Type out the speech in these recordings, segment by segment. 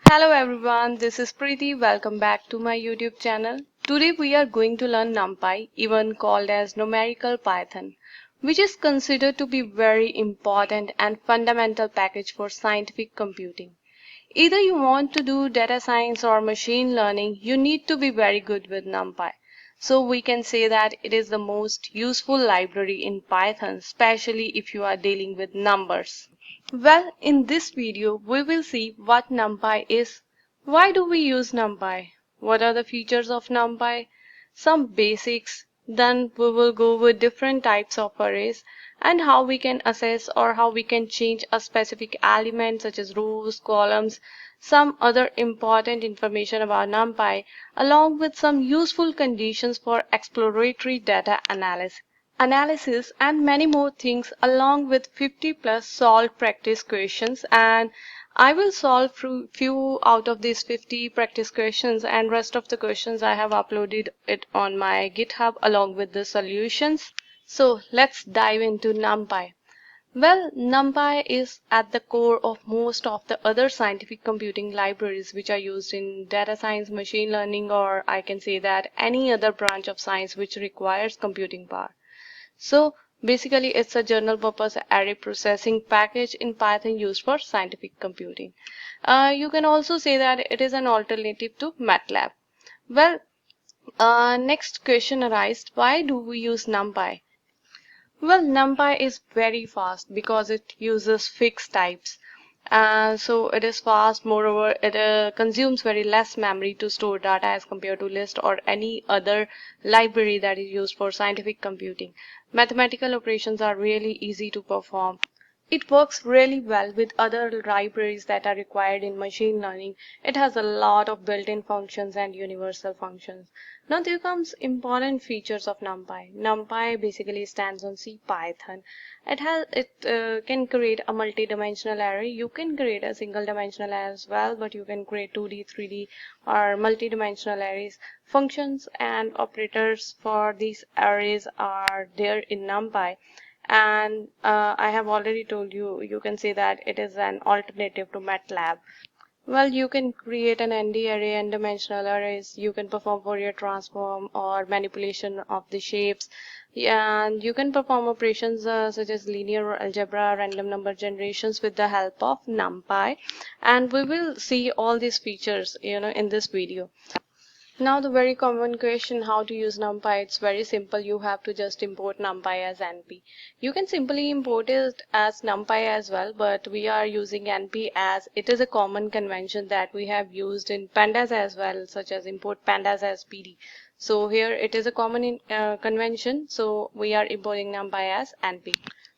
Hello everyone, this is Preeti. Welcome back to my YouTube channel. Today we are going to learn NumPy, even called as numerical Python, which is considered to be very important and fundamental package for scientific computing. Either you want to do data science or machine learning, you need to be very good with NumPy. So we can say that it is the most useful library in Python, especially if you are dealing with numbers. Well, in this video, we will see what NumPy is, why do we use NumPy, what are the features of NumPy, some basics, then we will go with different types of arrays and how we can assess or how we can change a specific element such as rows, columns, some other important information about NumPy, along with some useful conditions for exploratory data analysis and many more things, along with 50 plus solved practice questions. And I will solve few out of these 50 practice questions, and rest of the questions I have uploaded it on my GitHub along with the solutions. So let's dive into NumPy. Well, NumPy is at the core of most of the other scientific computing libraries which are used in data science, machine learning, or I can say that any other branch of science which requires computing power. So basically it's a general purpose array processing package in Python used for scientific computing. You can also say that it is an alternative to MATLAB. Well, next question arises, why do we use NumPy? Well, NumPy is very fast because it uses fixed types. So it is fast. Moreover, it consumes very less memory to store data as compared to list or any other library that is used for scientific computing. Mathematical operations are really easy to perform. It works really well with other libraries that are required in machine learning. It has a lot of built-in functions and universal functions. Now there comes important features of NumPy. NumPy basically stands on C Python. It can create a multi-dimensional array. You can create a single dimensional as well, but you can create 2D, 3D or multi-dimensional arrays. Functions and operators for these arrays are there in NumPy. And I have already told you, you can say that it is an alternative to MATLAB. Well, you can create an ND array and dimensional arrays. You can perform Fourier transform or manipulation of the shapes. Yeah, and you can perform operations such as linear algebra, random number generations with the help of NumPy. And we will see all these features, in this video. Now the very common question, how to use NumPy. It's very simple. You have to just import NumPy as NP. You can simply import it as NumPy as well, but we are using NP as it is a common convention that we have used in pandas as well, such as import pandas as PD. So here it is a common convention, so we are importing NumPy as NP.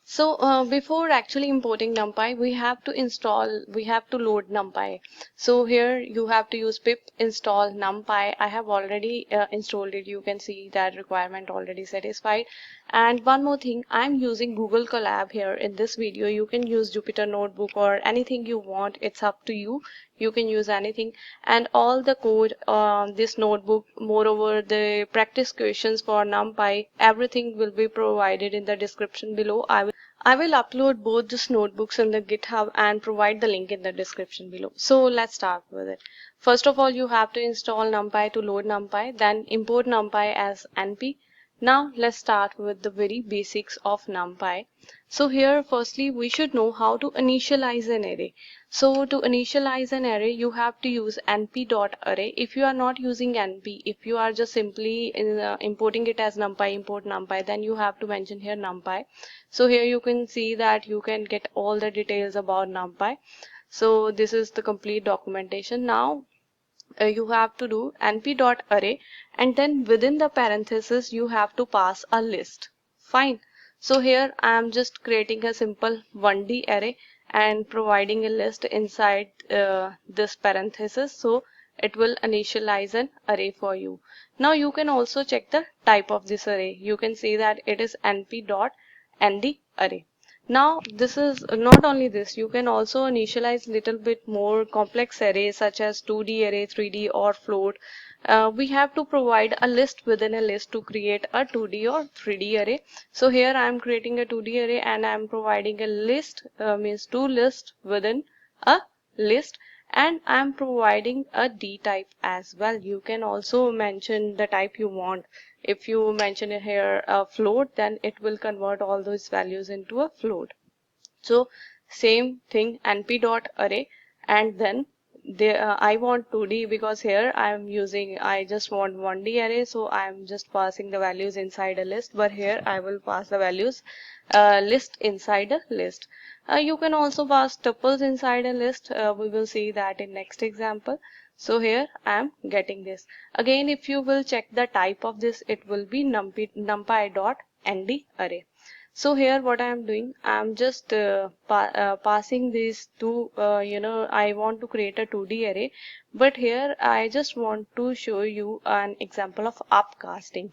So before actually importing NumPy, we have to load NumPy. So here you have to use pip install NumPy. I have already installed it. You can see that requirement already satisfied. And one more thing, I'm using Google Colab here in this video. You can use Jupyter Notebook or anything you want. It's up to you. You can use anything, and all the code on this notebook, moreover the practice questions for NumPy, everything will be provided in the description below. I will upload both these notebooks in the GitHub and provide the link in the description below. So let's start with it. First of all, you have to install NumPy to load NumPy, then import NumPy as NP. Now let's start with the very basics of NumPy. So here firstly we should know how to initialize an array. So to initialize an array you have to use np.array. If you are not using np, if you are just simply importing it as NumPy, import NumPy, then you have to mention here NumPy. So here you can see that you can get all the details about NumPy. So this is the complete documentation. Now you have to do np.array, and then within the parenthesis you have to pass a list. Fine. So here I am just creating a simple 1D array and providing a list inside this parenthesis, so it will initialize an array for you. Now you can also check the type of this array. You can see that it is np.nd array. Now this is not only this, you can also initialize little bit more complex arrays such as 2D array, 3D or float. We have to provide a list within a list to create a 2D or 3D array. So here I am creating a 2D array and I am providing a list, means two lists within a list, and I'm providing a D type as well. You can also mention the type you want. If you mention here a float, then it will convert all those values into a float. So same thing, np dot array, and then I want 2D because here I just want 1D array, so I'm just passing the values inside a list, but here I will pass the values list inside a list. You can also pass tuples inside a list. We will see that in next example. So here I am getting this. Again, if you will check the type of this, it will be numpy dot nd array. So here what I am doing, I am just passing these two, I want to create a 2D array, but here I just want to show you an example of upcasting.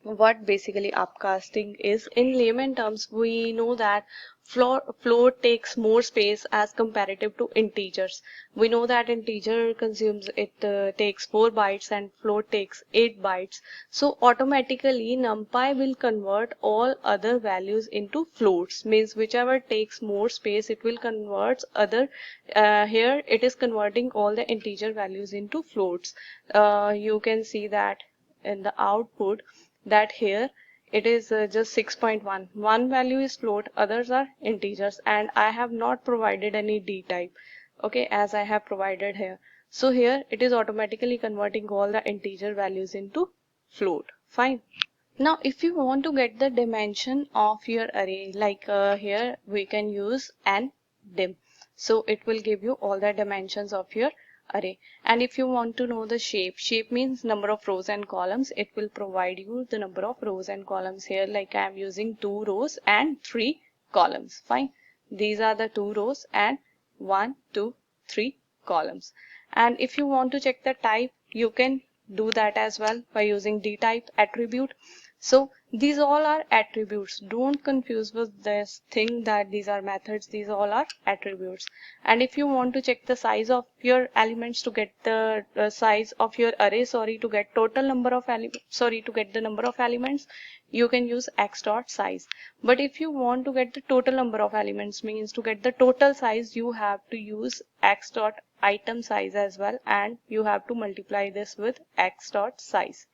What basically upcasting is, in layman terms, we know that float takes more space as comparative to integers. We know that integer consumes takes 4 bytes and float takes 8 bytes. So automatically NumPy will convert all other values into floats, means whichever takes more space it will convert other. Here it is converting all the integer values into floats. You can see that in the output, that here it is just 6.1. One value is float, others are integers, and I have not provided any D type, okay, as I have provided here. So here it is automatically converting all the integer values into float. Fine. Now if you want to get the dimension of your array, like here we can use an dim, so it will give you all the dimensions of your array. And if you want to know the shape means number of rows and columns, it will provide you the number of rows and columns. Here like I am using 2 rows and 3 columns. Fine, these are the 2 rows and 1 2 3 columns. And if you want to check the type, you can do that as well by using D type attribute. So these all are attributes. Don't confuse with this thing that these are methods. These all are attributes. And if you want to check the size of your elements to get the size of your array, to get total number of to get the number of elements, you can use x dot size. But if you want to get the total number of elements, means to get the total size, you have to use x dot item size as well, and you have to multiply this with x dot size.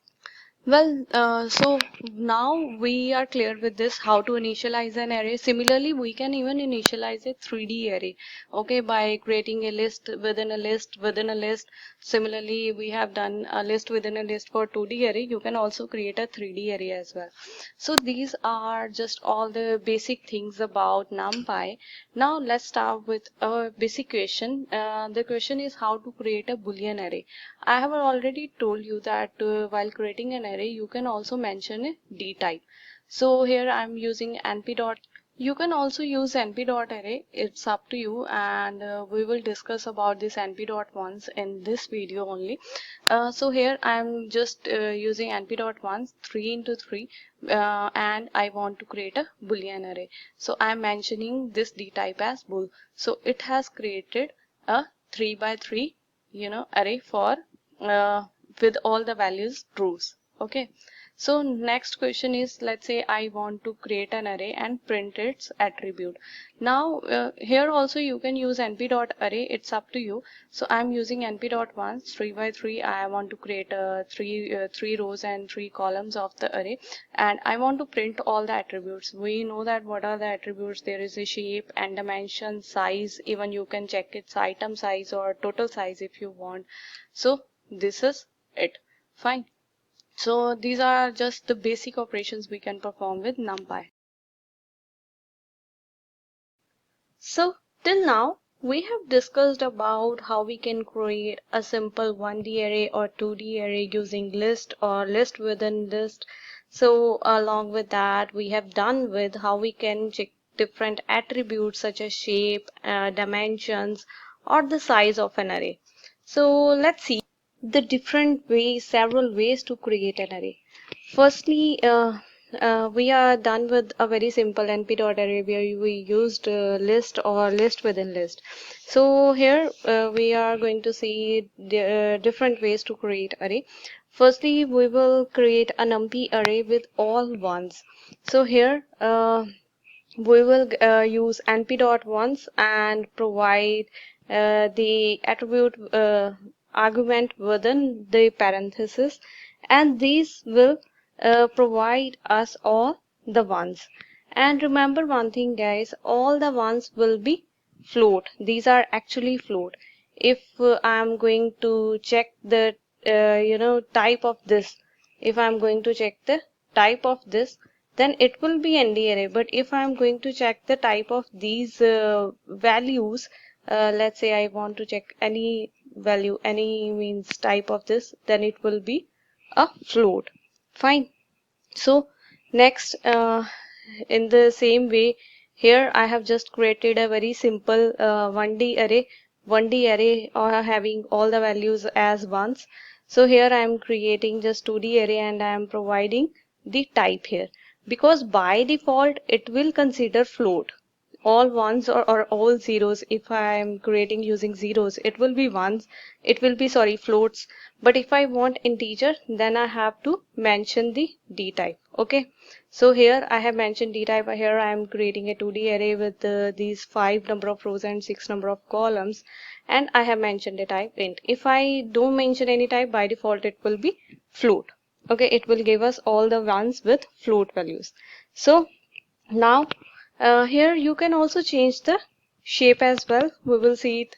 Well, so now we are clear with this, how to initialize an array. Similarly, we can even initialize a 3D array, okay, by creating a list within a list within a list. Similarly, we have done a list within a list for 2D array. You can also create a 3D array as well. So these are just all the basic things about NumPy. Now let's start with a basic question. The question is how to create a Boolean array. I have already told you that while creating an array, you can also mention a D type. So here I'm using np dot. You can also use np dot array. It's up to you, and we will discuss about this np dot once in this video only. So here I'm just using np dot once 3 into 3, and I want to create a Boolean array. So I'm mentioning this D type as bool. So it has created a 3 by 3 array for with all the values trues. Okay, so next question is, let's say I want to create an array and print its attribute. Now here also you can use np dot array. It's up to you. So I'm using np dot once 3 by 3. I want to create three rows and 3 columns of the array, and I want to print all the attributes. We know that what are the attributes. There is a shape and dimension, size, even you can check its item size or total size if you want. So this is it. Fine. So these are just the basic operations we can perform with NumPy. So till now we have discussed about how we can create a simple 1D array or 2D array using list or list within list. So along with that, we have done with how we can check different attributes such as shape, dimensions, or the size of an array. So let's see the different ways, several ways to create an array. Firstly, we are done with a very simple np.array where we used list or list within list. So here we are going to see different ways to create array. Firstly, we will create a numpy array with all ones. So here we will use np dot once and provide the attribute argument within the parenthesis, and these will provide us all the ones. And remember one thing guys, all the ones will be float. These are actually float. If I am going to check the type of this, if I am going to check the type of this, then it will be ND array. But if I'm going to check the type of these values, let's say I want to check any value, any means type of this, then it will be a float. Fine. So next, in the same way, here I have just created a very simple 1D array, 1D array or having all the values as ones. So here I am creating just 2D array and I am providing the type here, because by default it will consider float, all ones or all zeros. If I am creating using zeros, it will be ones, it will be, sorry, floats. But if I want integer, then I have to mention the d type. Okay, so here I have mentioned d type. Here I am creating a 2D array with these 5 number of rows and 6 number of columns, and I have mentioned a type int. If I don't mention any type, by default it will be float. Okay, it will give us all the ones with float values. So now here you can also change the shape as well. We will see it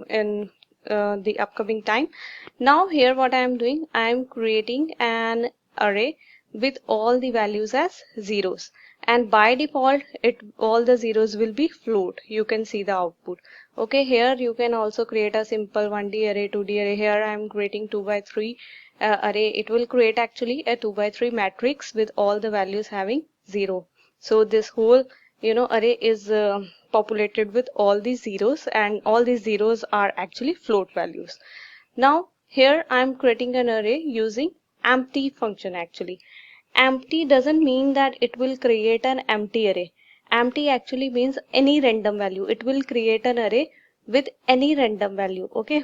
in the upcoming time. Now here what I am doing, I am creating an array with all the values as zeros, and by default it all the zeros will be float. You can see the output. Okay, here you can also create a simple 1D array, 2D array. Here I am creating 2 by 3 array. It will create actually a 2 by 3 matrix with all the values having 0. So this whole array is populated with all these zeros, and all these zeros are actually float values. Now here I am creating an array using empty function. Actually, empty doesn't mean that it will create an empty array. Empty actually means any random value. It will create an array with any random value. Okay,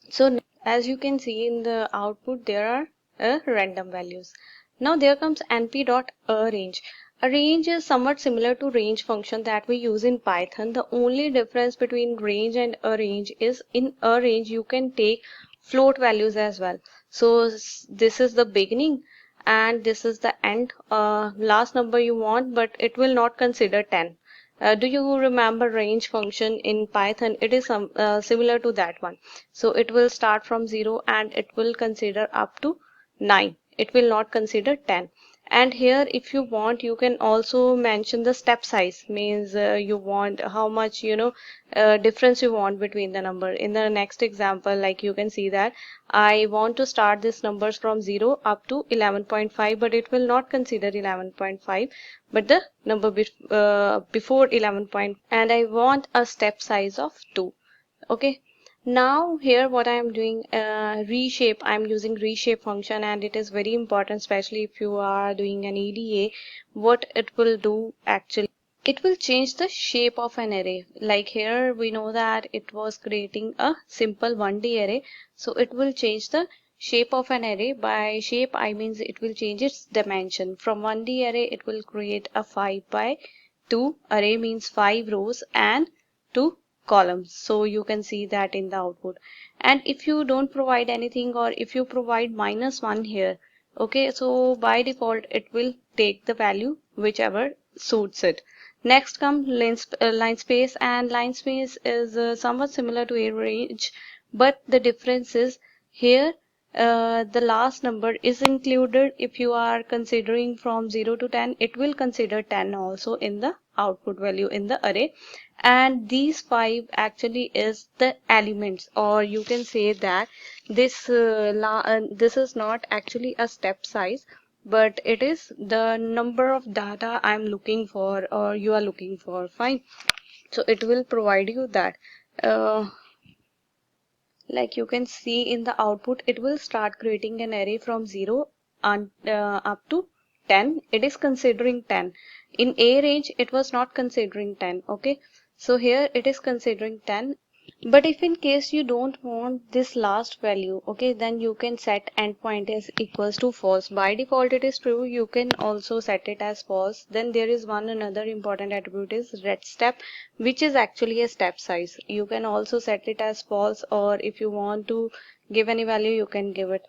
so as you can see in the output, there are random values. Now there comes np.arange. A range is somewhat similar to range function that we use in Python. The only difference between range and arange is in arange you can take float values as well. So this is the beginning and this is the end, last number you want, but it will not consider 10. Do you remember range function in Python? It is similar to that one. So it will start from 0 and it will consider up to 9. It will not consider 10. And here if you want, you can also mention the step size, means you want how much difference you want between the number. In the next example, like you can see that I want to start this numbers from 0 up to 11.5, but it will not consider 11.5 but the number before 11 point, and I want a step size of 2. Okay, now here what I am doing, reshape. I am using reshape function, and it is very important, especially if you are doing an EDA. What it will do actually, it will change the shape of an array. Like here we know that it was creating a simple 1D array, so it will change the shape of an array. By shape I means it will change its dimension. From 1D array it will create a 5 by 2 array, means 5 rows and 2 columns. So you can see that in the output. And if you don't provide anything, or if you provide -1 here, okay, so by default it will take the value whichever suits it. Next comes line space, and line space is somewhat similar to arange, but the difference is here the last number is included. If you are considering from 0 to 10, it will consider 10 also in the output value in the array. And these 5 actually is the elements, or you can say that this this is not actually a step size, but it is the number of data I'm looking for or you are looking for. Fine, so it will provide you that like you can see in the output, it will start creating an array from 0 and up to 10. It is considering 10. In arange it was not considering 10. Okay, so here it is considering 10. But if in case you don't want this last value, okay, then you can set endpoint as equals to false. By default it is true. You can also set it as false. Then there is one another important attribute is red step, which is actually a step size. You can also set it as false, or if you want to give any value, you can give it.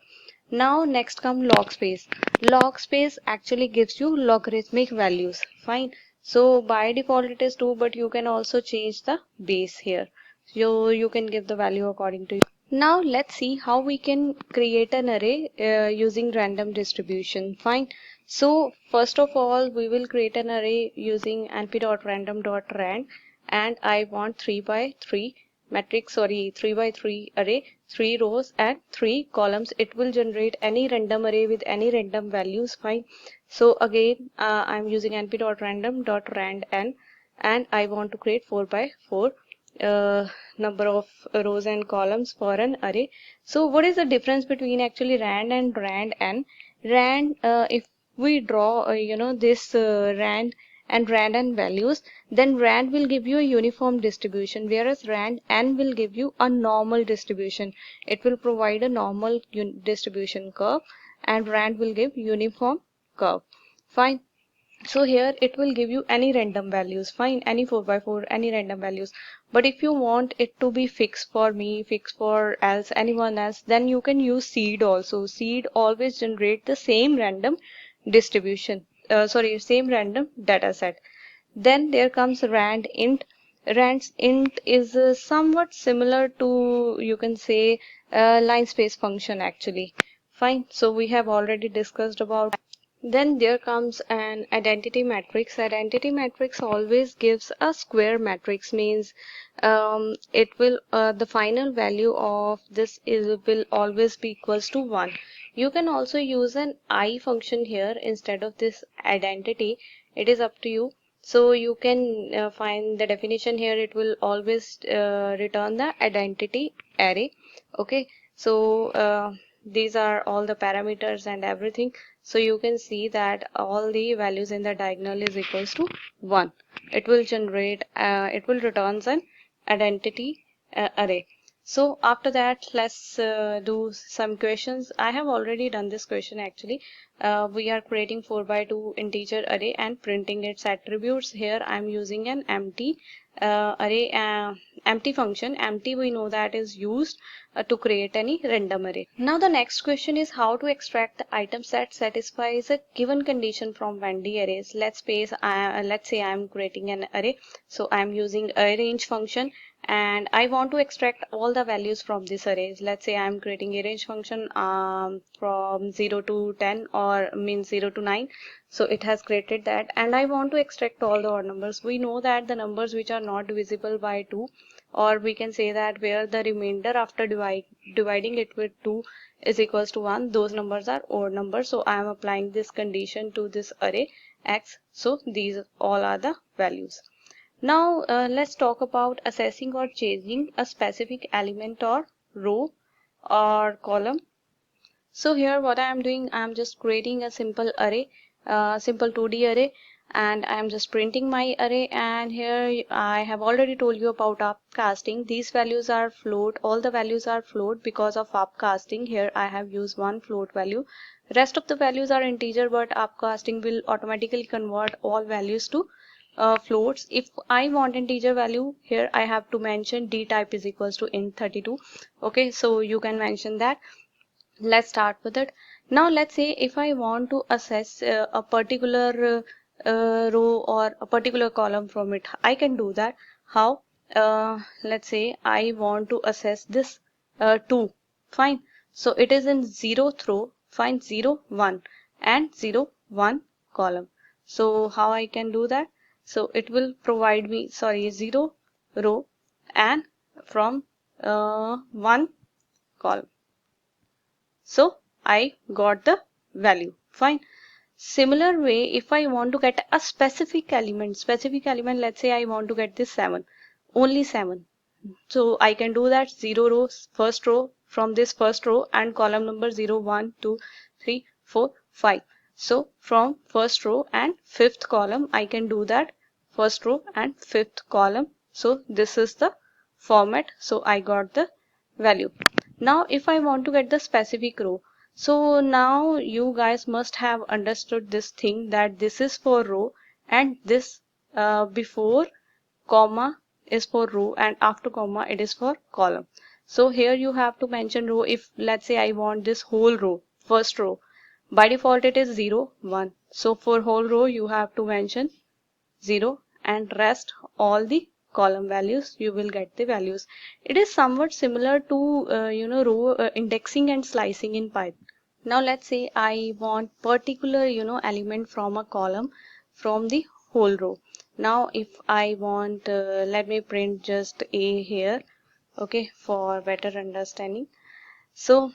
Now next come log space. Log space actually gives you logarithmic values. Fine. So by default it is 2, but you can also change the base here. So you can give the value according to you. Now let's see how we can create an array using random distribution. Fine. So first of all, we will create an array using np.random.rand, and I want 3 by 3 matrix, sorry, 3 by 3 array, 3 rows and 3 columns. It will generate any random array with any random values. Fine. So again, I'm using np.random.rand and I want to create 4 by 4 number of rows and columns for an array. So what is the difference between actually rand and rand n? Rand, if we draw this rand and values, then rand will give you a uniform distribution, whereas rand n will give you a normal distribution. It will provide a normal distribution curve, and rand will give uniform curve. Fine. So here it will give you any random values. Fine, any 4 by 4, any random values. But if you want it to be fixed for me, fixed for else anyone else, then you can use seed also. Seed always generate the same random distribution, sorry, same random data set. Then there comes rand int. Rand's int is somewhat similar to, you can say, line space function actually. Fine, so we have already discussed about. Then there comes an identity matrix. Identity matrix always gives a square matrix, means it will the final value of this is will always be equals to 1. You can also use an I function here instead of this identity. It is up to you. So you can find the definition here. It will always return the identity array. Okay, so these are all the parameters and everything. So you can see that all the values in the diagonal is equals to 1. It will generate, it will returns an identity array. So after that, let's do some questions. I have already done this question actually. We are creating 4 by 2 integer array and printing its attributes. Here I'm using an empty array, empty function. Empty, we know that is used to create any random array. Now the next question is how to extract the items that satisfies a given condition from Venn arrays. Let's say I'm creating an array. So I'm using arrange function, and I want to extract all the values from this arrays. Let's say I'm creating a range function from 0 to 10, or means 0 to 9. So it has created that, and I want to extract all the odd numbers. We know that the numbers which are not divisible by 2, or we can say that where the remainder after dividing it with 2 is equals to 1, those numbers are odd numbers. So I am applying this condition to this array X. So these all are the values. Now let's talk about assessing or changing a specific element or row or column. So here what I am doing, I am just creating a simple array, simple 2D array, and I am just printing my array. And here I have already told you about upcasting. These values are float, all the values are float because of upcasting. Here I have used one float value. Rest of the values are integer, but upcasting will automatically convert all values to floats. If I want integer value, here I have to mention d type is equals to int32. Okay, so you can mention that. Let's start with it. Now let's say if I want to assess a particular row or a particular column from it, I can do that. How? Let's say I want to assess this 2. Fine. So it is in 0th row. Find 0, 1 and 0, 1 column. So how I can do that? So it will provide me, sorry, 0 row and from 1 column. So I got the value. Fine. Similar way, if I want to get a specific element, let's say I want to get this 7, only 7. So I can do that 0 rows, first row, from this first row and column number 0, 1, 2, 3, 4, 5. So from first row and fifth column, I can do that first row and fifth column. So this is the format, so I got the value. Now if I want to get the specific row, so now you guys must have understood this thing, that this is for row and this before comma is for row and after comma it is for column. So here you have to mention row. If let's say I want this whole row, first row, by default it is 0 1, so for whole row you have to mention 0, and rest all the column values you will get the values. It is somewhat similar to row indexing and slicing in Python. Now let's say I want particular element from a column from the whole row. Now if I want let me print just a here, okay, for better understanding. So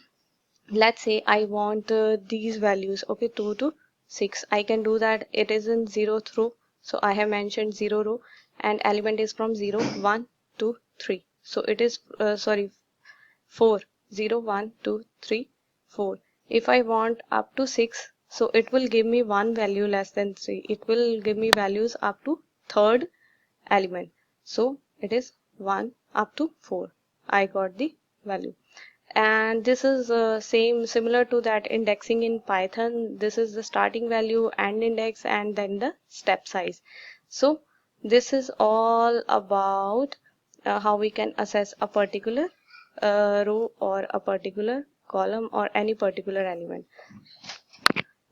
let's say I want these values, okay, 2 to 6. I can do that. It is in 0th row, so I have mentioned 0 row, and element is from 0 1 2 3, so it is 4 0 1 2 3 4. If I want up to 6, so it will give me one value less than 3. It will give me values up to third element, so it is 1 up to 4. I got the value. And this is similar to that indexing in Python. This is the starting value and index and then the step size. So this is all about how we can assess a particular row or a particular column or any particular element.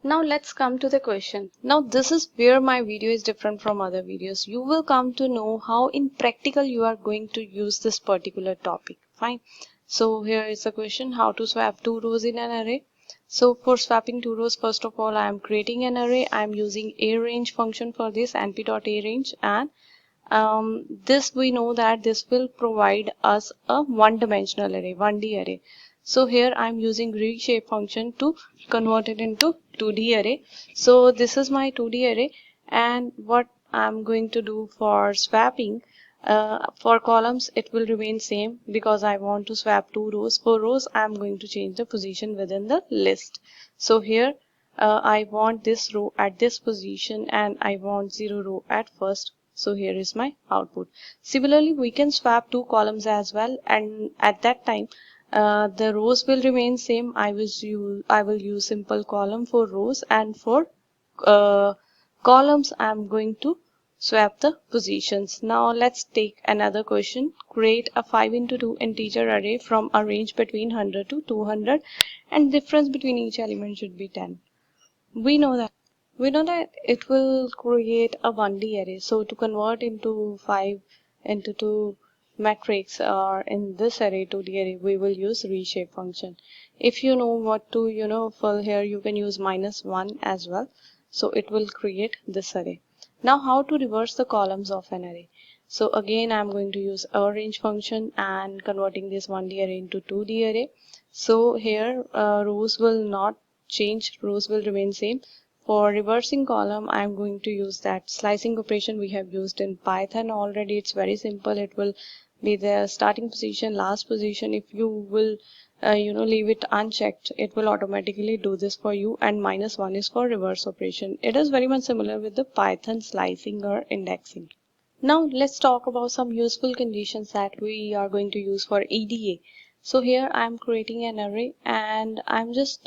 Now let's come to the question. Now this is where my video is different from other videos. You will come to know how in practical you are going to use this particular topic. Fine. So here is the question: how to swap two rows in an array. So for swapping two rows, first of all I am creating an array. I am using arange function for this, np.arange, and this we know that this will provide us a one-dimensional array, 1D array. So here I'm using reshape function to convert it into 2D array. So this is my 2D array, and what I'm going to do for swapping, for columns it will remain same because I want to swap two rows. For rows I'm going to change the position within the list. So here I want this row at this position and I want 0 row at first. So here is my output. Similarly, we can swap two columns as well, and at that time the rows will remain same. I will use simple column for rows, and for columns I'm going to swap the positions. Now let's take another question. Create a 5 into 2 integer array from a range between 100 to 200, and difference between each element should be 10. We know that it will create a 1D array. So to convert into 5 into 2 matrix, or in this array 2D array, we will use reshape function. If you know what to fill here, you can use -1 as well. So it will create this array. Now how to reverse the columns of an array? So again I'm going to use arange function and converting this 1D array into 2D array. So here rows will not change, rows will remain same. For reversing column I'm going to use that slicing operation we have used in Python already. It's very simple. It will be the starting position, last position. If you will leave it unchecked, it will automatically do this for you, and -1 is for reverse operation. It is very much similar with the Python slicing or indexing. Now let's talk about some useful conditions that we are going to use for EDA. So here I am creating an array and I'm just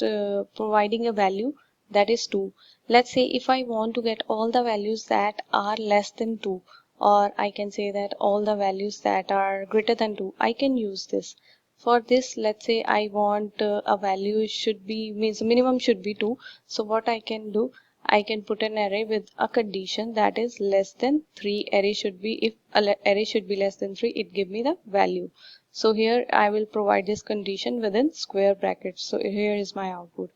providing a value that is 2. Let's say if I want to get all the values that are less than 2, or I can say that all the values that are greater than 2, I can use this. For this, let's say I want a value should be, means minimum should be 2. So what I can do, I can put an array with a condition that is less than 3. Array should be, if array should be less than 3, it give me the value. So here I will provide this condition within square brackets. So here is my output.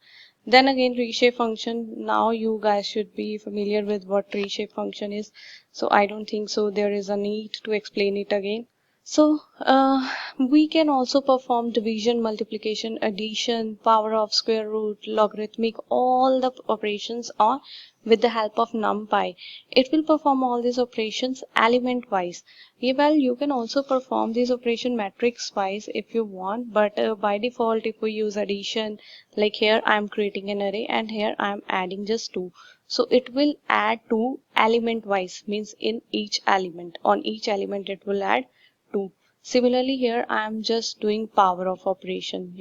Then again reshape function. Now you guys should be familiar with what reshape function is. So I don't think so there is a need to explain it again. So we can also perform division, multiplication, addition, power of, square root, logarithmic, all the operations are with the help of NumPy. It will perform all these operations element wise. Yeah, well, you can also perform these operation matrix wise if you want, but by default if we use addition, like here I am creating an array and here I am adding just 2. So it will add 2 element wise, means in each element, on each element it will add 2. Similarly here I am just doing power of operation.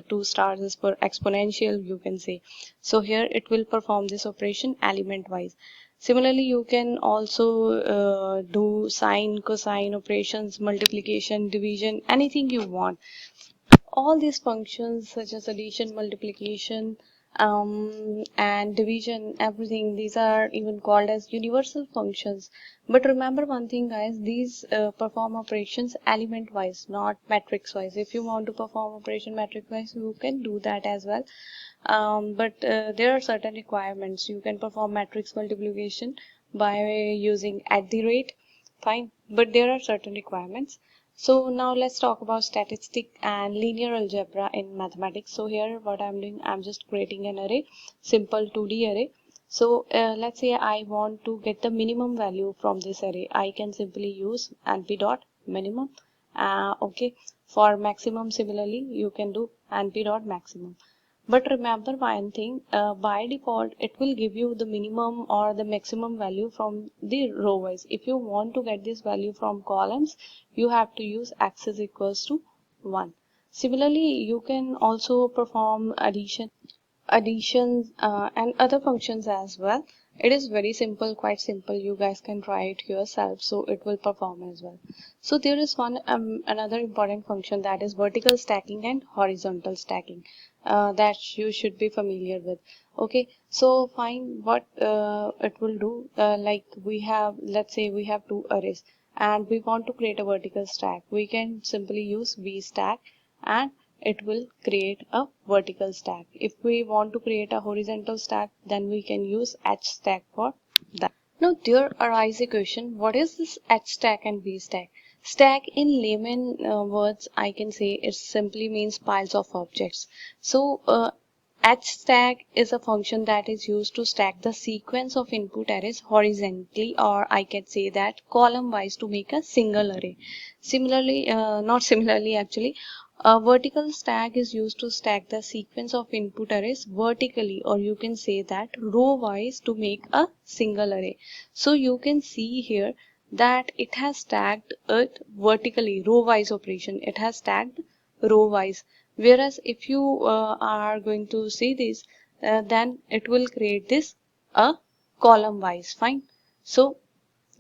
2 stars is for exponential, you can say. So here it will perform this operation element wise. Similarly you can also do sine, cosine operations, multiplication, division, anything you want. All these functions such as addition, multiplication, and division, everything, these are even called as universal functions. But remember one thing guys, these perform operations element wise, not matrix wise. If you want to perform operation matrix wise, you can do that as well. But there are certain requirements. You can perform matrix multiplication by using at the rate, fine, but there are certain requirements. So now let's talk about statistic and linear algebra in mathematics. So here what I'm doing, I'm just creating an array, simple 2D array. So let's say I want to get the minimum value from this array. I can simply use np dot minimum. Okay, for maximum similarly you can do np dot maximum. But remember one thing, by default it will give you the minimum or the maximum value from the row wise. If you want to get this value from columns, you have to use x is equals to 1. Similarly, you can also perform additions and other functions as well. It is very simple, quite simple. You guys can try it yourself, so it will perform as well. So there is one another important function, that is vertical stacking and horizontal stacking, that you should be familiar with. Okay, so fine, what it will do, like we have, let's say we have two arrays and we want to create a vertical stack. We can simply use v stack and it will create a vertical stack. If we want to create a horizontal stack, then we can use h stack for that. Now there arises a question, what is this h stack and v stack? Stack in layman words, I can say it simply means piles of objects. So h stack is a function that is used to stack the sequence of input arrays horizontally, or I can say that column wise, to make a single array. Similarly, not similarly actually, a vertical stack is used to stack the sequence of input arrays vertically, or you can say that row wise, to make a single array. So you can see here that it has stacked it vertically, row wise operation. It has stacked row wise. Whereas if you are going to see this, then it will create this a column wise. Fine. So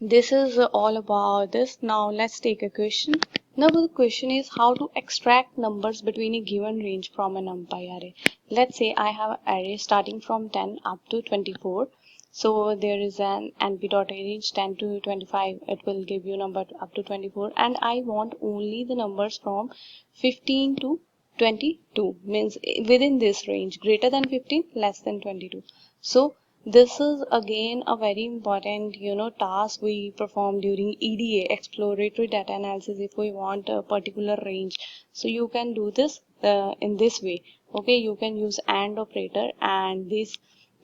this is all about this. Now let's take a question. Now the question is how to extract numbers between a given range from a NumPy array. Let's say I have an array starting from 10 up to 24. So there is an np.arrange 10 to 25. It will give you number up to 24, and I want only the numbers from 15 to 22, means within this range, greater than 15, less than 22. So this is again a very important task we perform during EDA, exploratory data analysis, if we want a particular range. So you can do this in this way. Okay, you can use AND operator, and this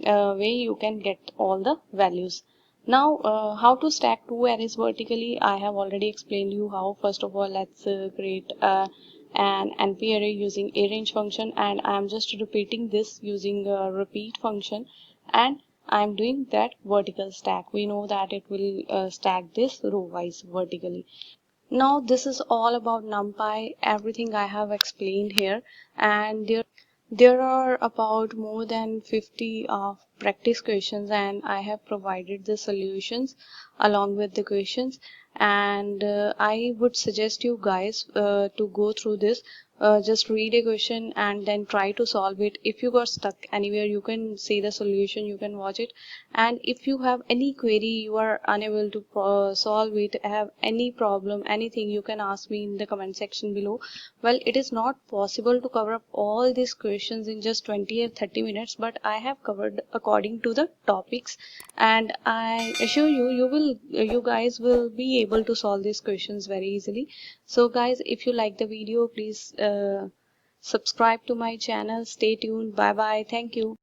way you can get all the values. Now how to stack two arrays vertically, I have already explained you how. First of all, let's create an NP array using arange function, and I am just repeating this using a repeat function, and I'm doing that vertical stack. We know that it will stack this row wise vertically. Now this is all about NumPy, everything I have explained here, and there are about more than 50 practice questions, and I have provided the solutions along with the questions. And I would suggest you guys to go through this. Just read a question and then try to solve it. If you got stuck anywhere, you can see the solution, you can watch it. And if you have any query, you are unable to solve it, have any problem, anything, you can ask me in the comment section below. Well, it is not possible to cover up all these questions in just 20 or 30 minutes, but I have covered according to the topics, and I assure you, you guys will be able to solve these questions very easily. So guys, if you like the video, please subscribe to my channel. Stay tuned. Bye bye. Thank you.